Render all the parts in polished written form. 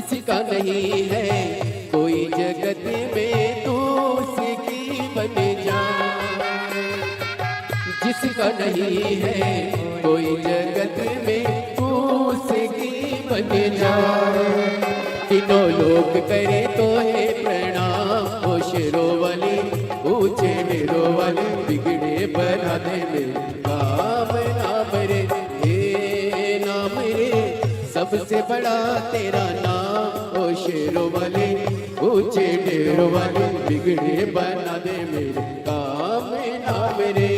जिसका नहीं है कोई जगत में तू उसकी बन जा। जिसका नहीं है कोई जगत में तू उसकी बन जा। तीनों लोग करे तो है प्रणाम, ओ शेरों वाली ऊंचे डेरों वाली बिगड़े बना दे मेरे काम नाम रे, हे नाम रे सबसे बड़ा तेरा नाम। ओ शेरों वाले ऊंचे डेरों वाले बिगड़े बना दे मेरे काम नाम रे।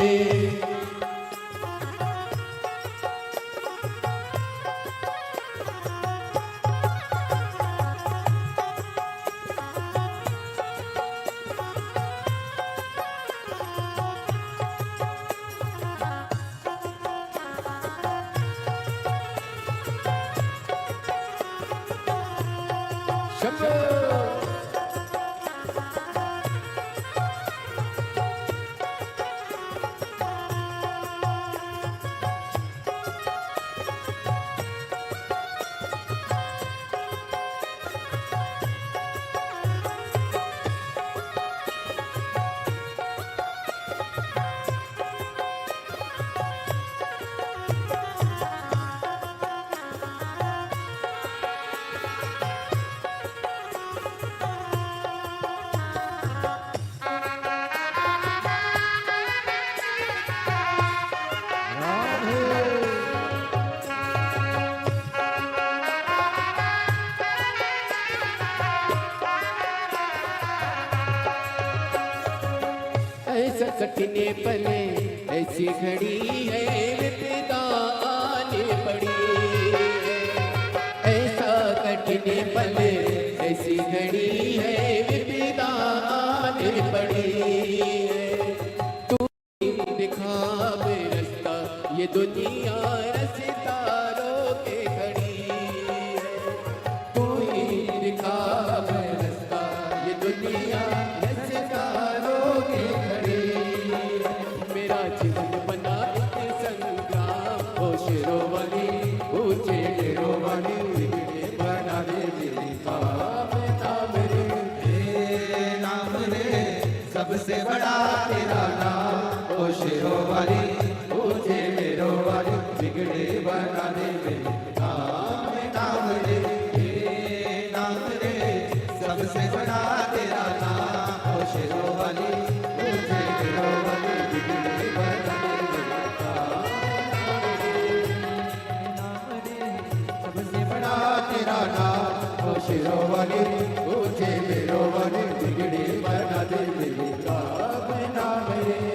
ऐसा कठिने पले ऐसी घड़ी है विपदा आने पड़ी। ऐसा कठिने पले ऐसी घड़ी है विपदा आने पड़ी। तू दिखा रास्ता ये दुनिया रास्ता रोके खड़ी है। तू ही दिखा रास्ता ये दुनिया रास्ता रोके खड़ी। मेरा जीवन बना एक संग्राम, ओ शेरों वाली ऊंचे डेरों वाली बिगड़े बना दे मेरे काम नाम रे, हे नाम रे सबसे बड़ा तेरा नाम। ओ शेरों वाली ऊंचे डेरों वाली बिगड़े बना दे मेरे काम नाम रे, हे नाम रे सबसे बड़ा तेरा नाम। ओ शेरों वाली ऊंचे डेरों वाली बिगड़े बना दे मेरे काम नाम रे, सबसे बड़ा तेरा नाम। ओ शेरों वाली ऊंचे डेरों वाली बिगड़े बना दे मेरे काम नाम रे।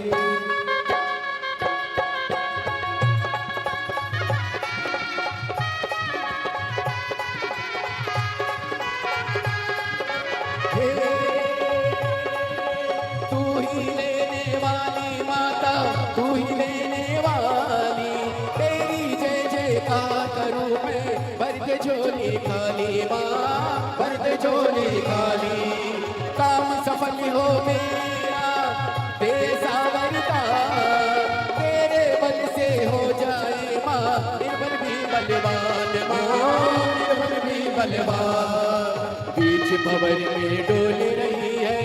तू ही लेने वाली माता, तू ही लेने वाली, तेरी जय जयकार करूं मैं भर के झोली खाली माँ, भर के झोली खाली। काम सफल हो मेरा तेरे सावरता, तेरे बल से हो जाए माँ निर्बल भी बलवान, माँ निर्बल भी बलवान। बीच भंवर में डोल रही है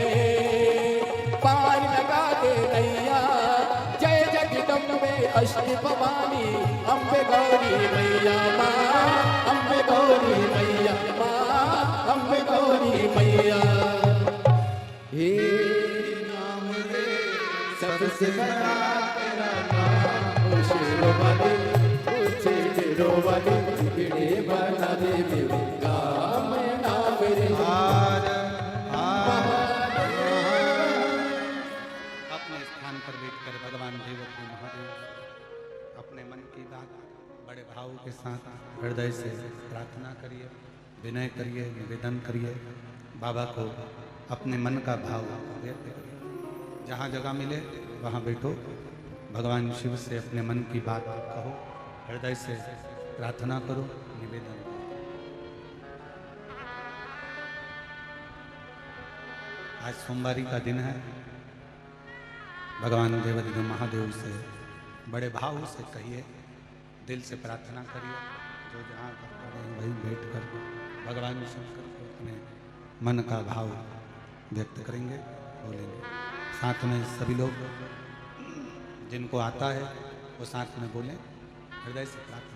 पार लगा दे नैया। जय जगदम्बे अष्ट भवानी अम्बे गौरी मैया माँ, अम्बे गौरी मैया माँ, अम्बे गौरी मैया। हे नाम रे सबसे बड़ा तेरा नाम। ओ शेरों वाली ऊंचे डेरों वाली बिगड़े बना दे मेरे काम नाम रे। अपने स्थान पर बैठकर भगवान देवकी महादेव अपने मन की बात बड़े भाव के साथ हृदय से प्रार्थना करिए, विनय करिए, निवेदन करिए। बाबा को अपने मन का भाव व्यक्त करिए। जहाँ जगह मिले वहाँ बैठो, भगवान शिव से अपने मन की बात कहो, हृदय से प्रार्थना करो, निवेदन करो। आज सोमवारी का दिन है। भगवान देवाधिदेव महादेव से बड़े भाव से कहिए, दिल से प्रार्थना करिए। जो जहाँ कर रहे हैं वहीं बैठ कर भगवान शंकर को अपने मन का भाव व्यक्त करेंगे, बोलेंगे। साथ में सभी लोग जिनको आता है वो साथ में बोलें, हृदय से प्रार्थना।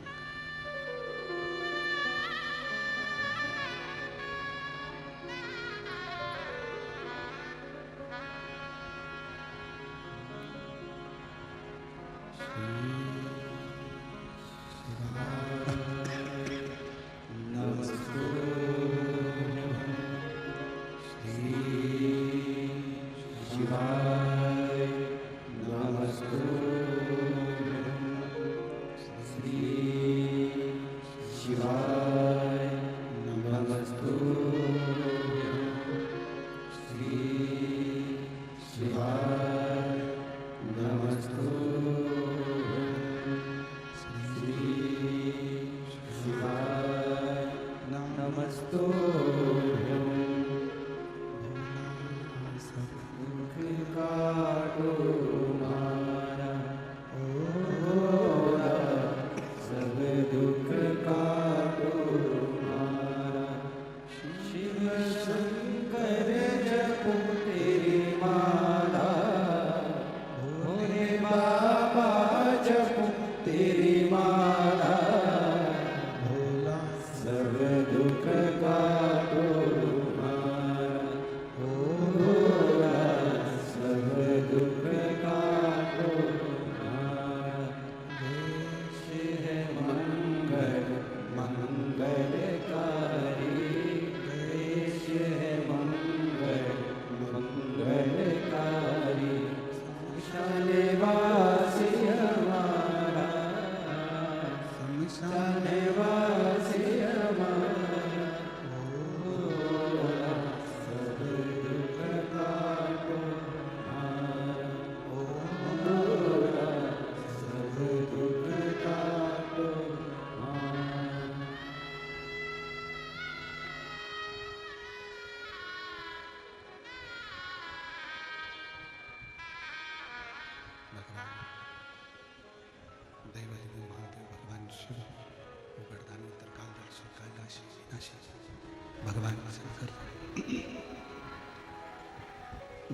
भगवान शंकर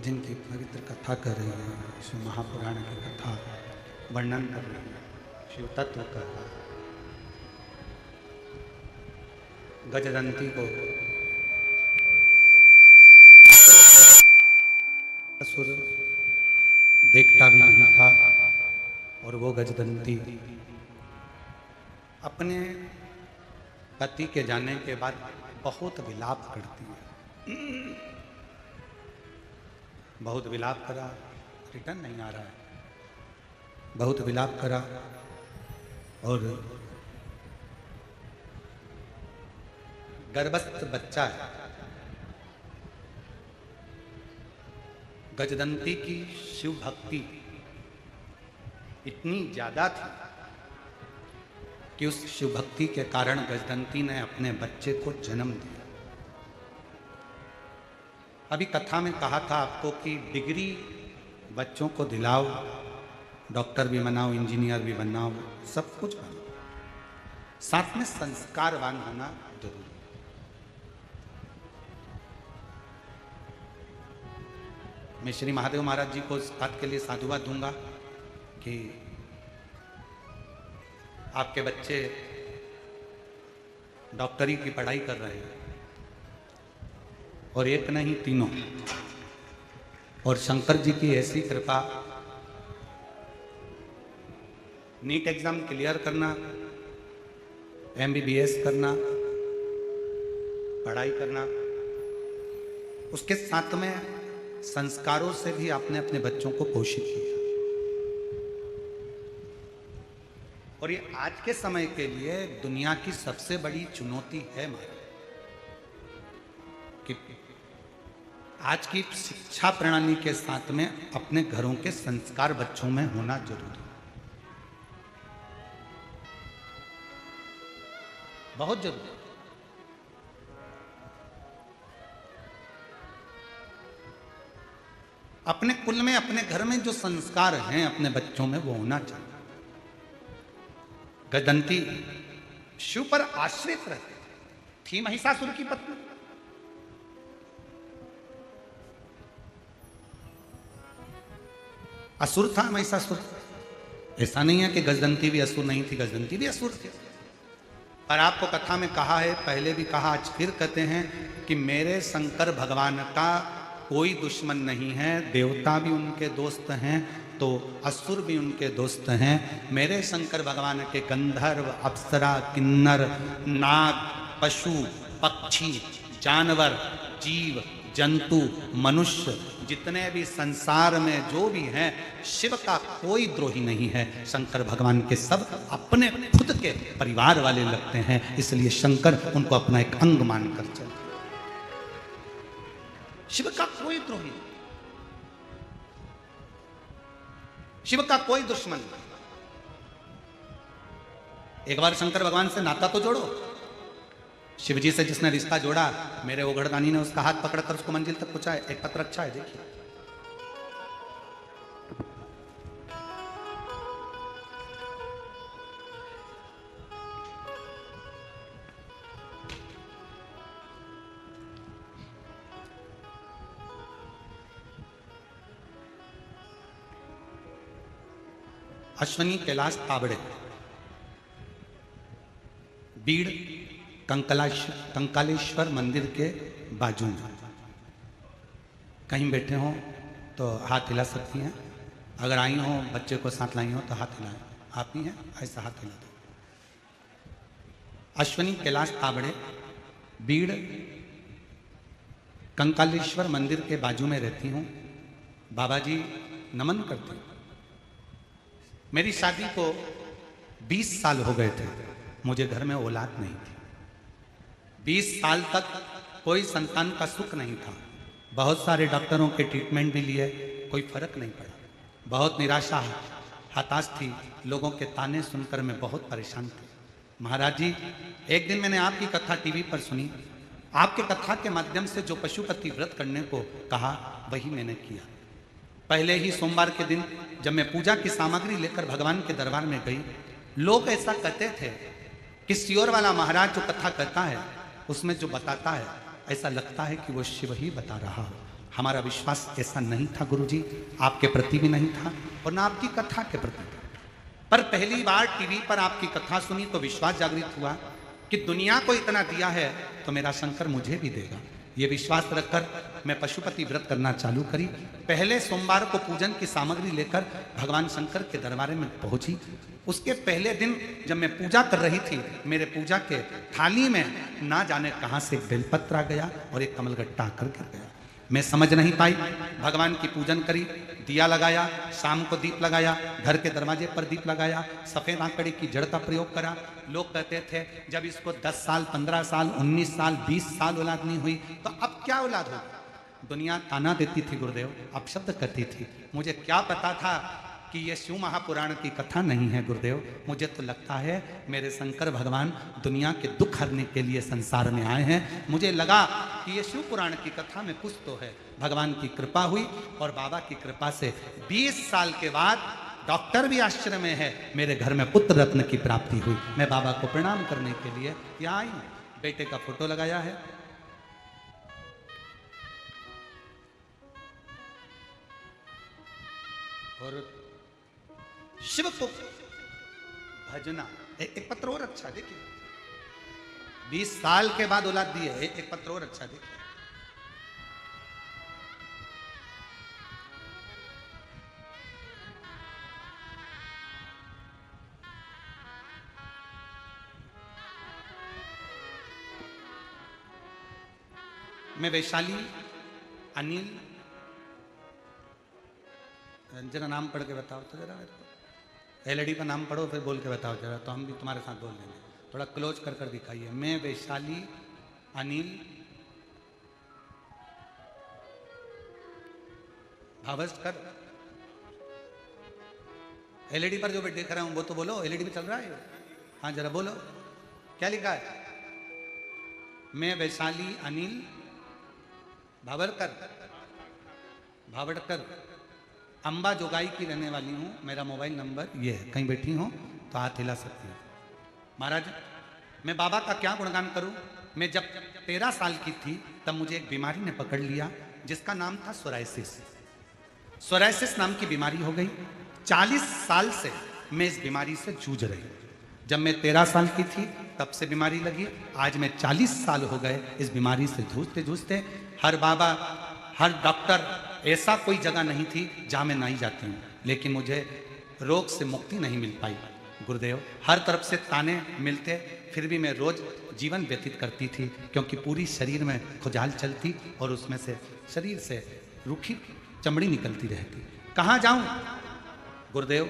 जिनकी पवित्र कथा कर रही है, शिव महापुराण की कथा वर्णन कर रही है, शिव तत्व कर रहा है। गजदंती को असुर देखता भी नहीं था और वो गजदंती अपने पति के जाने के बाद बहुत विलाप करती है। बहुत विलाप करा, रिटर्न नहीं आ रहा है। बहुत विलाप करा और गर्भस्थ बच्चा है। गजदंती की शिव भक्ति इतनी ज्यादा थी कि उस शिव भक्ति के कारण गजदंती ने अपने बच्चे को जन्म दिया। अभी कथा में कहा था आपको कि डिग्री बच्चों को दिलाओ, डॉक्टर भी बनाओ, इंजीनियर भी बनाओ, सब कुछ बनाओ, साथ में संस्कारवान होना जरूरी। मैं श्री महादेव महाराज जी को इस बात के लिए साधुवाद दूंगा कि आपके बच्चे डॉक्टरी की पढ़ाई कर रहे हैं और एक नहीं तीनों, और शंकर जी की ऐसी कृपा, नीट एग्जाम क्लियर करना, MBBS करना, पढ़ाई करना, उसके साथ में संस्कारों से भी आपने अपने बच्चों को पोषित किया। और ये आज के समय के लिए दुनिया की सबसे बड़ी चुनौती है महाराज कि आज की शिक्षा प्रणाली के साथ में अपने घरों के संस्कार बच्चों में होना जरूरी, बहुत जरूरी। अपने कुल में, अपने घर में जो संस्कार हैं अपने बच्चों में वो होना चाहिए। गजदंती शिव पर आश्रित रहते, थी महिषासुर की पत्नी। असुर था महिषासुर। ऐसा नहीं है कि गजदंती भी असुर नहीं थी, गजदंती भी असुर थी। पर आपको कथा में कहा है, पहले भी कहा, आज फिर कहते हैं कि मेरे शंकर भगवान का कोई दुश्मन नहीं है। देवता भी उनके दोस्त हैं तो असुर भी उनके दोस्त हैं। मेरे शंकर भगवान के गंधर्व, अप्सरा, किन्नर, नाग, पशु, पक्षी, जानवर, जीव, जंतु, मनुष्य, जितने भी संसार में जो भी हैं, शिव का कोई द्रोही नहीं है। शंकर भगवान के सब अपने खुद के परिवार वाले लगते हैं, इसलिए शंकर उनको अपना एक अंग मानकर चलते। शिव का कोई द्रोही नहीं, शिव का कोई दुश्मन नहीं। एक बार शंकर भगवान से नाता तो जोड़ो। शिव जी से जिसने रिश्ता जोड़ा, मेरे ओघड़दानी ने उसका हाथ पकड़कर उसको मंजिल तक पहुंचाया। एक पत्र अच्छा है, देखिए। अश्वनी कैलाश ताबड़े, बीड़ कंकालेश्वर मंदिर के बाजू में। कहीं बैठे हो तो हाथ हिला सकती हैं। अगर आई हो, बच्चे को साथ लाई हो तो हाथ हिलाएं। आप ही हैं, ऐसा हाथ हिला दो। अश्वनी कैलाश ताबड़े, बीड़ कंकालेश्वर मंदिर के बाजू में रहती हूँ। बाबा जी नमन करती हूँ। मेरी शादी को 20 साल हो गए थे, मुझे घर में औलाद नहीं थी। 20 साल तक कोई संतान का सुख नहीं था। बहुत सारे डॉक्टरों के ट्रीटमेंट भी लिए, कोई फर्क नहीं पड़ा। बहुत निराशा, हताश थी। लोगों के ताने सुनकर मैं बहुत परेशान थी। महाराज जी, एक दिन मैंने आपकी कथा टीवी पर सुनी। आपके कथा के माध्यम से जो पशुपति व्रत करने को कहा, वही मैंने किया। पहले ही सोमवार के दिन जब मैं पूजा की सामग्री लेकर भगवान के दरबार में गई, लोग ऐसा कहते थे कि सियोर वाला महाराज जो कथा कहता है, उसमें जो बताता है, ऐसा लगता है कि वो शिव ही बता रहा हो। हमारा विश्वास ऐसा नहीं था गुरुजी, आपके प्रति भी नहीं था और ना आपकी कथा के प्रति। पर पहली बार टीवी पर आपकी कथा सुनी तो विश्वास जागृत हुआ कि दुनिया को इतना दिया है तो मेरा शंकर मुझे भी देगा। ये विश्वास रखकर मैं पशुपति व्रत करना चालू करी। पहले सोमवार को पूजन की सामग्री लेकर भगवान शंकर के दरबार में पहुंची। उसके पहले दिन जब मैं पूजा कर रही थी, मेरे पूजा के थाली में ना जाने कहां से बेलपत्र आ गया और एक कमलगट्टा आकर गिर गया। मैं समझ नहीं पाई। भगवान की पूजन करी, दिया लगाया, शाम को दीप लगाया, घर के दरवाजे पर दीप लगाया, सफेद आंकड़े की जड़ का प्रयोग करा। लोग कहते थे जब इसको 10 साल, 15 साल, 19 साल, 20 साल औलाद नहीं हुई तो अब क्या औलाद होगी। दुनिया ताना देती थी गुरुदेव, अपशब्द करती थी। मुझे क्या पता था कि ये शिव महापुराण की कथा नहीं है गुरुदेव। मुझे तो लगता है मेरे शंकर भगवान दुनिया के दुख हरने के लिए संसार में आए हैं। मुझे लगा कि ये शिव पुराण की कथा में कुछ तो है। भगवान की कृपा हुई और बाबा की कृपा से 20 साल के बाद डॉक्टर भी आश्चर्य में है, मेरे घर में पुत्र रत्न की प्राप्ति हुई। मैं बाबा को प्रणाम करने के लिए यहाँ आई हूँ। बेटे का फोटो लगाया है। और शिव को भजना। एक पत्र और अच्छा देखिए, 20 साल के बाद औलाद दी है। एक पत्र और अच्छा देखिए। मैं वैशाली अनिल, जरा नाम पढ़ के बताओ तो जरा मेरे को। एलईडी पर नाम पढ़ो फिर बोल के बताओ जरा, तो हम भी तुम्हारे साथ बोल लेंगे। थोड़ा क्लोज कर कर दिखाइए। मैं वैशाली अनिल भावस्कर। एलईडी पर जो मैं देख रहा हूं वो तो बोलो, एलईडी पे चल रहा है। हाँ जरा बोलो, क्या लिखा है। मैं वैशाली अनिल भावड़कर अंबा जोगाई की रहने वाली हूँ। मेरा मोबाइल नंबर ये है। कहीं बैठी हो तो हाथ हिला सकती हूँ। महाराज, मैं बाबा का क्या गुणगान करूँ। मैं जब 13 साल की थी तब मुझे एक बीमारी ने पकड़ लिया जिसका नाम था सोराइसिस। सोराइसिस नाम की बीमारी हो गई। 40 साल से मैं इस बीमारी से जूझ रही हूं। जब मैं 13 साल की थी तब से बीमारी लगी, आज मैं 40 साल हो गए इस बीमारी से जूझते जूझते। हर बाबा, हर डॉक्टर, ऐसा कोई जगह नहीं थी जहां मैं नहीं जाती हूँ, लेकिन मुझे रोग से मुक्ति नहीं मिल पाई। गुरुदेव, हर तरफ से ताने मिलते, फिर भी मैं रोज जीवन व्यतीत करती थी, क्योंकि पूरी शरीर में खुजाल चलती और उसमें से शरीर से रूखी चमड़ी निकलती रहती। कहाँ जाऊं गुरुदेव?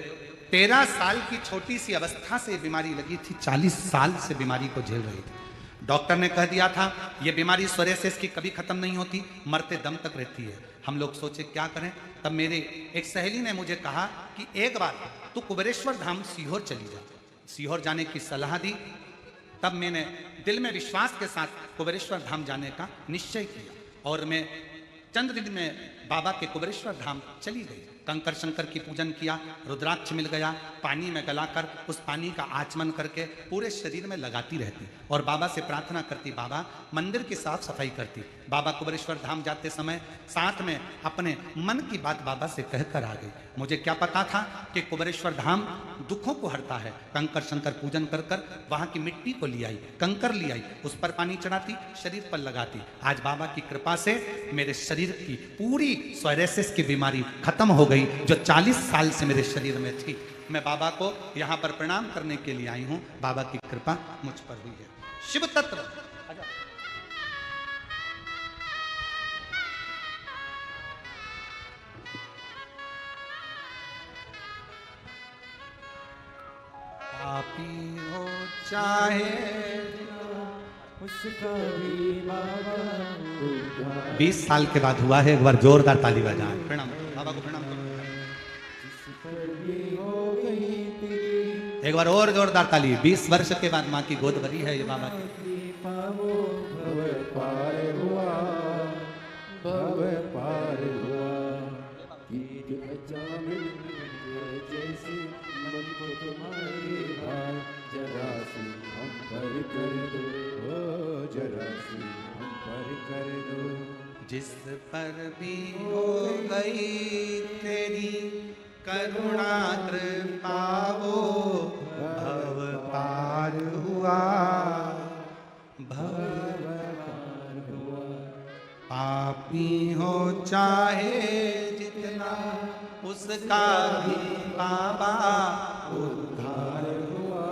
13 साल की छोटी सी अवस्था से बीमारी लगी थी, 40 साल से बीमारी को झेल रही थी। डॉक्टर ने कह दिया था यह बीमारी सोराइसिस की कभी खत्म नहीं होती, मरते दम तक रहती है। हम लोग सोचे क्या करें। तब मेरे एक सहेली ने मुझे कहा कि एक बार तू कुबेरेश्वर धाम सीहोर चली जा। सीहोर जाने की सलाह दी। तब मैंने दिल में विश्वास के साथ कुबेरेश्वर धाम जाने का निश्चय किया और मैं चंद दिन में बाबा के कुबेरेश्वर धाम चली गई। कंकर शंकर की पूजन किया, रुद्राक्ष मिल गया, पानी में गलाकर उस पानी का आचमन करके पूरे शरीर में लगाती रहती और बाबा से प्रार्थना करती, बाबा मंदिर की साफ सफाई करती। बाबा कुबेरेश्वर धाम जाते समय साथ में अपने मन की बात बाबा से कहकर आ गई। मुझे क्या पता था कि कुबेरेश्वर धाम दुखों को हरता है। कंकर शंकर पूजन कर कर वहां की मिट्टी को ले आई, कंकर ले आई, उस पर पानी चढ़ाती, शरीर पर लगाती। आज बाबा की कृपा से मेरे शरीर की पूरी सोराइसिस की बीमारी खत्म हो गई जो 40 साल से मेरे शरीर में थी। मैं बाबा को यहाँ पर प्रणाम करने के लिए आई हूँ। बाबा की कृपा मुझ पर हुई है। शिव तत्व पापी हो चाहे उसका भी बाबा 20 साल के बाद हुआ है। एक बार जोरदार ताली बजाएं। प्रणाम बाबा को, प्रणाम करो। एक बार और जोरदार ताली। 20 वर्ष के बाद माँ की गोद भरी है ये बाबा की। भव पार हुआ, भव पार हुआ, कीट अजामिल जैसे मन को तुम्हारे भाई, जरा सी हम पर कर दो, ओ जरा सी हम पर कर दो। जिस पर भी हो गई तेरी करुणा कृपा वो भव पार हुआ, भव पार हुआ। पापी हो चाहे जितना उसका भी बाबा उद्धार हुआ,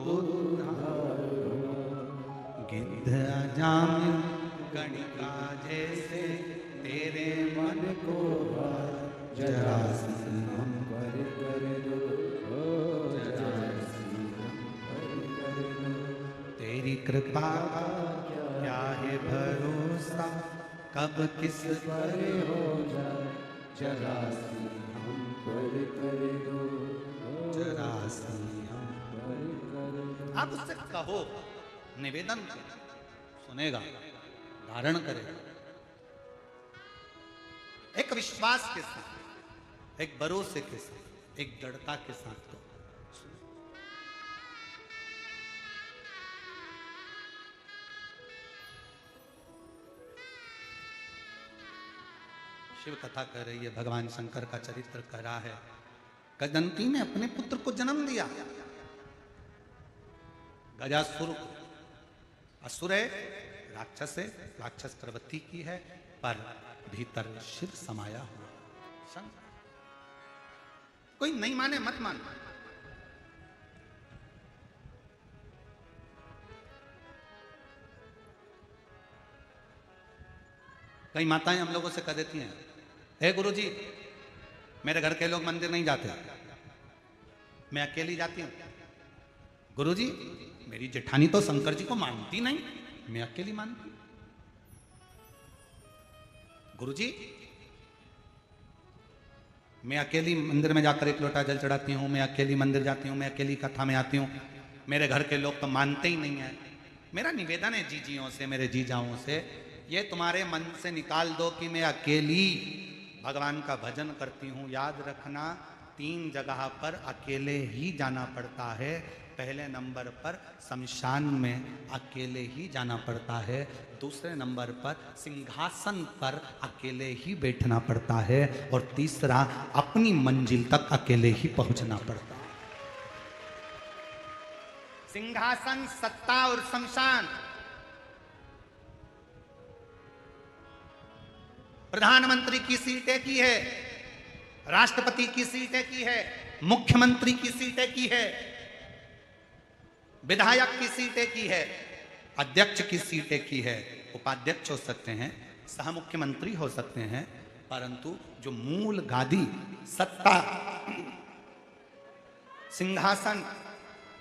उद्धार हुआ। गिद्ध अजामिल गणिका जैसे तेरे मन को जरा सी हम पर कर दो, जरा सी हम पर कर दो। तेरी कृपा का क्या है भरोसा, कब किस पर हो जाए, जरा सी हम पर कर दो, जरा सी हम पर कर दो। आप उससे कहो, निवेदन सुनेगा, धारण करेगा। एक विश्वास के साथ, एक भरोसे के साथ, एक दृढ़ता के साथ तो शिव कथा कह रही है। भगवान शंकर का चरित्र कह रहा है। गजंती ने अपने पुत्र को जन्म दिया, गजासुर को। असुर है, राक्षस है, राक्षस प्रवृत्ति की है, पर भीतर शिव समाया हुआ। शंकर कोई नहीं माने मत मान। कई माताएं हम लोगों से कह देती हैं, हे गुरुजी मेरे घर के लोग मंदिर नहीं जाते, मैं अकेली जाती हूं। गुरुजी मेरी जेठानी तो शंकर जी को मानती नहीं, मैं अकेली मानती। गुरुजी मैं अकेली मंदिर में जाकर एक लोटा जल चढ़ाती हूँ, मैं अकेली मंदिर जाती हूँ, मैं अकेली कथा में आती हूँ, मेरे घर के लोग तो मानते ही नहीं है। मेरा निवेदन है जीजियों से, मेरे जीजाओं से, ये तुम्हारे मन से निकाल दो कि मैं अकेली भगवान का भजन करती हूँ। याद रखना 3 जगह पर अकेले ही जाना पड़ता है। पहले नंबर पर शमशान में अकेले ही जाना पड़ता है, दूसरे नंबर पर सिंहासन पर अकेले ही बैठना पड़ता है, और तीसरा अपनी मंजिल तक अकेले ही पहुंचना पड़ता है। सिंहासन, सत्ता और शमशान। प्रधानमंत्री की सीट एक ही है, राष्ट्रपति की सीट एक ही है, मुख्यमंत्री की सीट एक ही है, विधायक की सीट एक ही है, अध्यक्ष की सीट एक ही है, उपाध्यक्ष हो सकते हैं, सह मुख्यमंत्री हो सकते हैं, परंतु जो मूल गादी, सत्ता, सिंहासन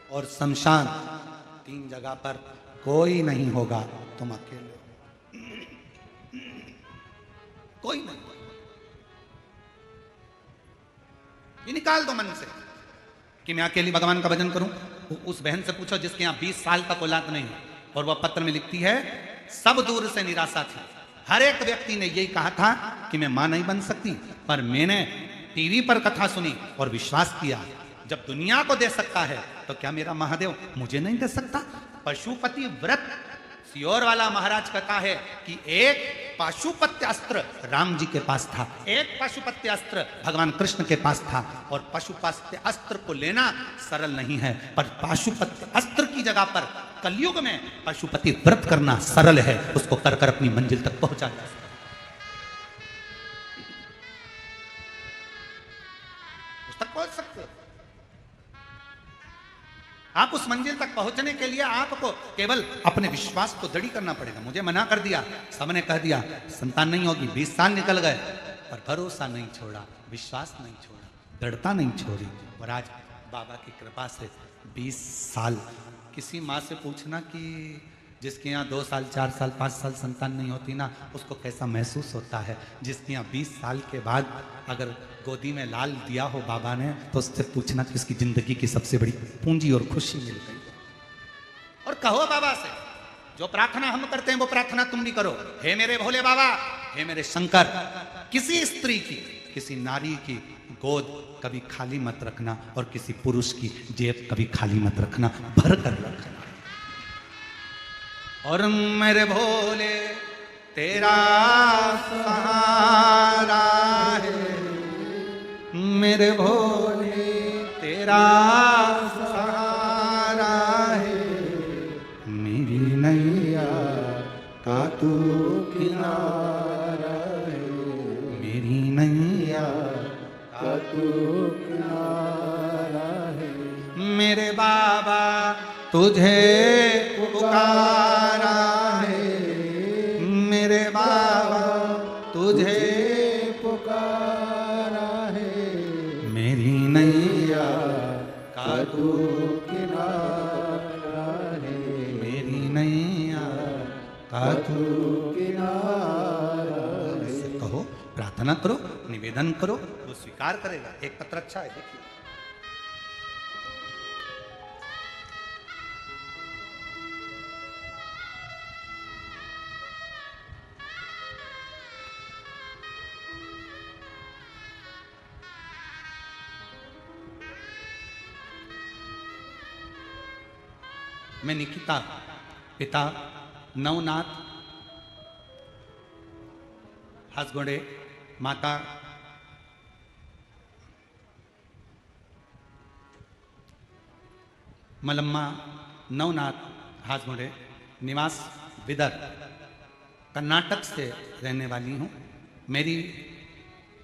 और शमशान, तीन जगह पर कोई नहीं होगा, तुम अकेले, कोई नहीं। ये निकाल दो मन से कि मैं अकेली भगवान का भजन करूं। उस बहन से पूछो जिसके यहां 20 साल तक औलाद नहीं, और वह पत्र में लिखती है, सब दूर से निराशा थी, हर एक व्यक्ति ने यही कहा था कि मैं मां नहीं बन सकती, पर मैंने टीवी पर कथा सुनी और विश्वास किया, जब दुनिया को दे सकता है तो क्या मेरा महादेव मुझे नहीं दे सकता। पशुपति व्रत, सियोर वाला महाराज कहता है कि एक पाशुपत्य अस्त्र राम जी के पास था, एक पाशुपत्य अस्त्र भगवान कृष्ण के पास था, और पशुपत्य अस्त्र को लेना सरल नहीं है, पर पाशुपत्य अस्त्र की जगह पर कलयुग में पशुपति व्रत करना सरल है, उसको कर कर अपनी मंजिल तक पहुंचा जा सकता है। उस तक पहुंच सकते हो आप। उस मंजिल तक पहुंचने के लिए आपको केवल अपने विश्वास को दृढ़ करना पड़ेगा। मुझे मना कर दिया, सबने कह दिया संतान नहीं होगी, 20 साल निकल गए, पर भरोसा नहीं छोड़ा, विश्वास नहीं छोड़ा, दृढ़ता नहीं छोड़ी, और आज बाबा की कृपा से 20 साल। किसी माँ से पूछना कि जिसके यहाँ 2 साल 4 साल 5 साल संतान नहीं होती ना, उसको कैसा महसूस होता है। जिसके यहाँ 20 साल के बाद अगर गोदी में लाल दिया हो बाबा ने, तो उससे पूछना कि उसकी जिंदगी की सबसे बड़ी पूंजी और खुशी मिल गई। और कहो बाबा से, जो प्रार्थना हम करते हैं वो प्रार्थना तुम भी करो, हे मेरे भोले बाबा, हे मेरे शंकर, किसी स्त्री की, किसी नारी की गोद कभी खाली मत रखना, और किसी पुरुष की जेब कभी खाली मत रखना, भर कर रखना। और मेरे भोले तेरा सहारा है, मेरे भोले तेरा सहारा है, मेरी नैया का तू किनारा है, मेरी नैया का तू किनारा है, मेरे बाबा तुझे पुकारा है, मेरे बाबा तुझे पुकारा है, मेरी नैया का तू किनारा है, मेरी नैया का तू किनारा है। कहो, प्रार्थना करो, निवेदन करो, वो स्वीकार करेगा। एक पत्र अच्छा है, देखिए। मैं निकिता, पिता नवनाथ हासगोड़े, माता मलम्मा नवनाथ हासगोड़े, निवास विदर, कर्नाटक से रहने वाली हूँ। मेरी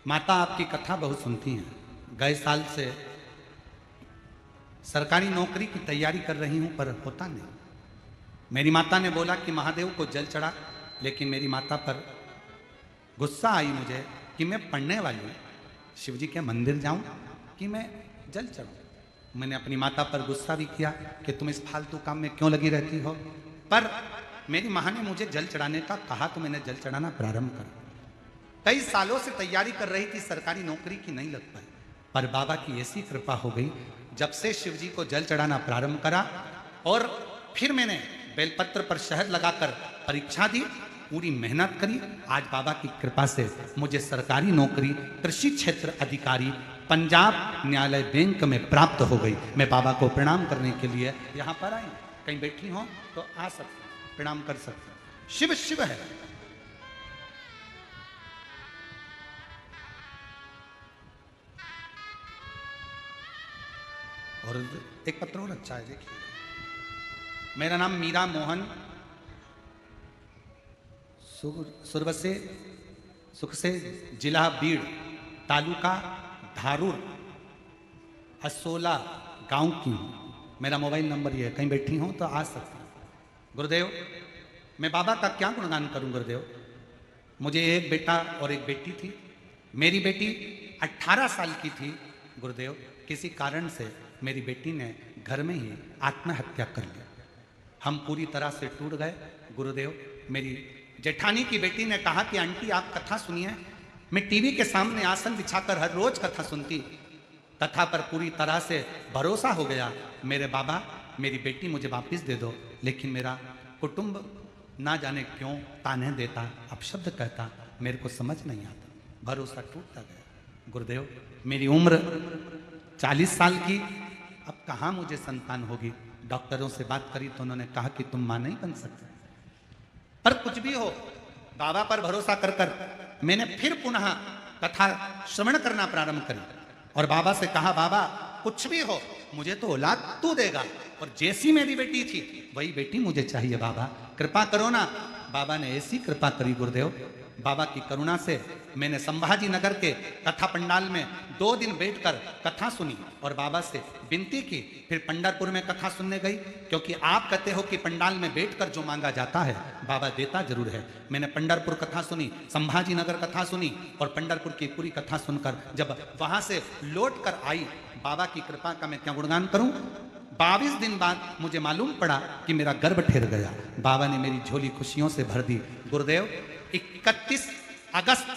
माता आपकी कथा बहुत सुनती हैं। गए साल से सरकारी नौकरी की तैयारी कर रही हूं, पर होता नहीं। मेरी माता ने बोला कि महादेव को जल चढ़ा, लेकिन मेरी माता पर गुस्सा आई मुझे कि मैं पढ़ने वाली हूँ, शिव जी के मंदिर जाऊं कि मैं जल चढ़ाऊं। मैंने अपनी माता पर गुस्सा भी किया कि तुम इस फालतू काम में क्यों लगी रहती हो, पर मेरी माँ ने मुझे जल चढ़ाने का कहा तो मैंने जल चढ़ाना प्रारंभ करा। कई सालों से तैयारी कर रही थी सरकारी नौकरी की, नहीं लग पाई, पर बाबा की ऐसी कृपा हो गई, जब से शिव जी को जल चढ़ाना प्रारंभ करा और फिर मैंने बेलपत्र पर शहद लगाकर परीक्षा दी, पूरी मेहनत करी, आज बाबा की कृपा से मुझे सरकारी नौकरी, कृषि क्षेत्र अधिकारी पंजाब न्यायालय बैंक में प्राप्त हो गई। मैं बाबा को प्रणाम करने के लिए यहाँ पर आई। कहीं बैठी हो तो आ सकते, प्रणाम कर सकते। शिव शिव है। और एक पत्र और अच्छा है, देखिए। मेरा नाम मीरा मोहन सुरवसे सुख से, जिला बीड़, तालुका धारूर, असोला गांव की हूं। मेरा मोबाइल नंबर ये है, कहीं बैठी हो तो आ सकते हैं। गुरुदेव, मैं बाबा का क्या गुणगान करूं गुरुदेव। मुझे एक बेटा और एक बेटी थी। मेरी बेटी 18 साल की थी गुरुदेव। किसी कारण से मेरी बेटी ने घर में ही आत्महत्या कर ली। हम पूरी तरह से टूट गए गुरुदेव। मेरी जेठानी की बेटी ने कहा कि आंटी आप कथा सुनिए। मैं टीवी के सामने आसन बिछाकर हर रोज कथा सुनती। कथा पर पूरी तरह से भरोसा हो गया। मेरे बाबा, मेरी बेटी मुझे वापस दे दो। लेकिन मेरा कुटुंब ना जाने क्यों ताने देता, अपशब्द कहता, मेरे को समझ नहीं आता। भरोसा टूटता गया गुरुदेव। मेरी उम्र 40 साल की, अब कहाँ मुझे संतान होगी। डॉक्टरों से बात करी तो उन्होंने कहा कि तुम मां नहीं बन सकते। पर कुछ भी हो, बाबा पर भरोसा कर कर मैंने फिर पुनः कथा श्रवण करना प्रारंभ करी और बाबा से कहा, बाबा कुछ भी हो मुझे तो औलाद तू देगा। और जैसी मेरी बेटी थी वही बेटी मुझे चाहिए। बाबा कृपा करो ना। बाबा ने ऐसी कृपा करी गुरुदेव। बाबा की करुणा से मैंने संभाजी नगर के कथा पंडाल में 2 दिन बैठकर कथा सुनी और बाबा से विनती की। फिर पंढरपुर में कथा सुनने गई, क्योंकि आप कहते हो कि पंडाल में बैठकर जो मांगा जाता है बाबा देता जरूर है। मैंने पंढरपुर कथा सुनी, संभाजी नगर कथा सुनी और पंढरपुर की पूरी कथा सुनकर जब वहां से लौट कर आई, बाबा की कृपा का मैं क्या गुणगान करूं। 22 दिन बाद मुझे मालूम पड़ा कि मेरा गर्भ ठहर गया। बाबा ने मेरी झोली खुशियों से भर दी गुरुदेव। 31 अगस्त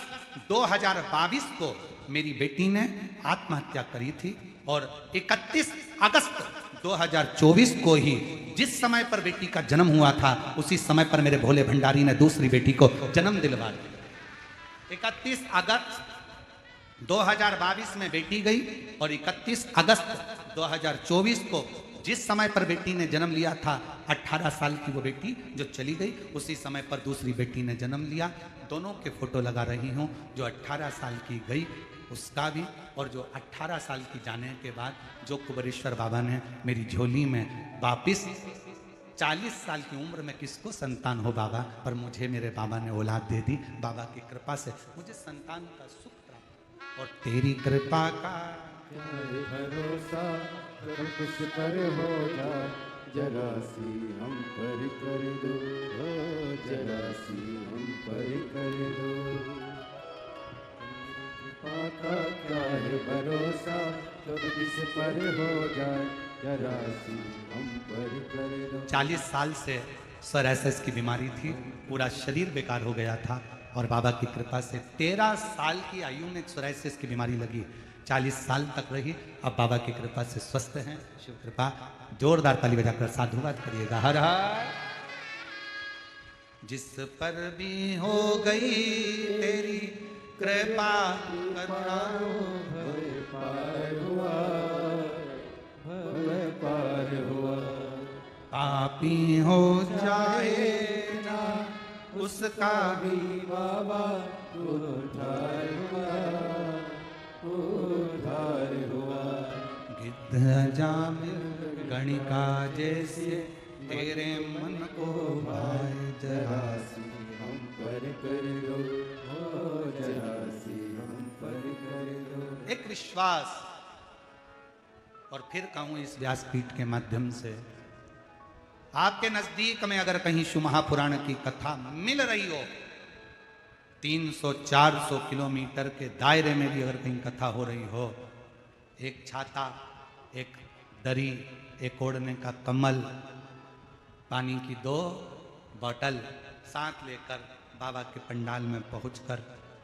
2022 को मेरी बेटी ने आत्महत्या करी थी और 31 अगस्त 2024 को ही जिस समय पर बेटी का जन्म हुआ था उसी समय पर मेरे भोले भंडारी ने दूसरी बेटी को जन्म दिलवा दिया। 31 अगस्त 2022 में बेटी गई और 31 अगस्त 2024 को जिस समय पर बेटी ने जन्म लिया था, 18 साल की वो बेटी जो चली गई, उसी समय पर दूसरी बेटी ने जन्म लिया। दोनों के फोटो लगा रही हूँ। जो 18 साल की गई उसका भी, और जो 18 साल की जाने के बाद जो कुबेरेश्वर बाबा ने मेरी झोली में वापिस 40 साल की उम्र में किसको संतान हो बाबा, पर मुझे मेरे बाबा ने औलाद दे दी। बाबा की कृपा से मुझे संतान का सुख प्राप्त, और तेरी कृपा का भरोसा कब कुछ पर हो जाए, जरा सी हम पर कर दो, जरा सी हम पर कर दो। कृपा का क्या है भरोसा, कब किस पर हो जाए, जरा सी हम पर कर दो। 40 साल से सोरायसिस की बीमारी थी, पूरा शरीर बेकार हो गया था, और बाबा की कृपा से 13 साल की आयु में सोरायसिस की बीमारी लगी। 40 साल तक रही। अब बाबा की कृपा से स्वस्थ हैं। शिव कृपा। जोरदार ताली बजाकर साधुवाद करिएगा। हर हर। जिस पर भी हो गई तेरी कृपा करुणा, भय पार हुआ, भय पार हुआ। पापी हो जाए ना उसका भी बाबा उद्धार हुआ, उद्धार हुआ। गिद्ध जामिल गणिका जैसे तेरे मन को भाए, जरा सी हम पर कर दो, जरा सी हम पर कर दो। एक विश्वास, और फिर कहूं इस व्यासपीठ के माध्यम से, आपके नजदीक में अगर कहीं शिव महापुराण की कथा मिल रही हो, 300-400 किलोमीटर के दायरे में भी अगर कहीं कथा हो रही हो, एक छाता, एक दरी, एक ओढ़ने का कम्बल, पानी की 2 बोतल साथ लेकर बाबा के पंडाल में पहुंचकर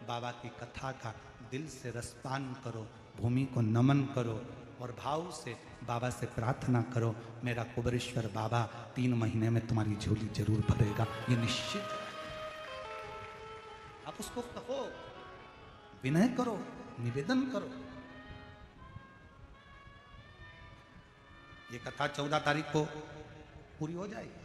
बाबा की कथा का दिल से रसपान करो, भूमि को नमन करो और भाव से बाबा से प्रार्थना करो, मेरा कुबेरेश्वर बाबा 3 महीने में तुम्हारी झोली जरूर भरेगा, ये निश्चित है। आप उसको कहो, विनय करो, निवेदन करो। ये कथा 14 तारीख को पूरी हो जाएगी।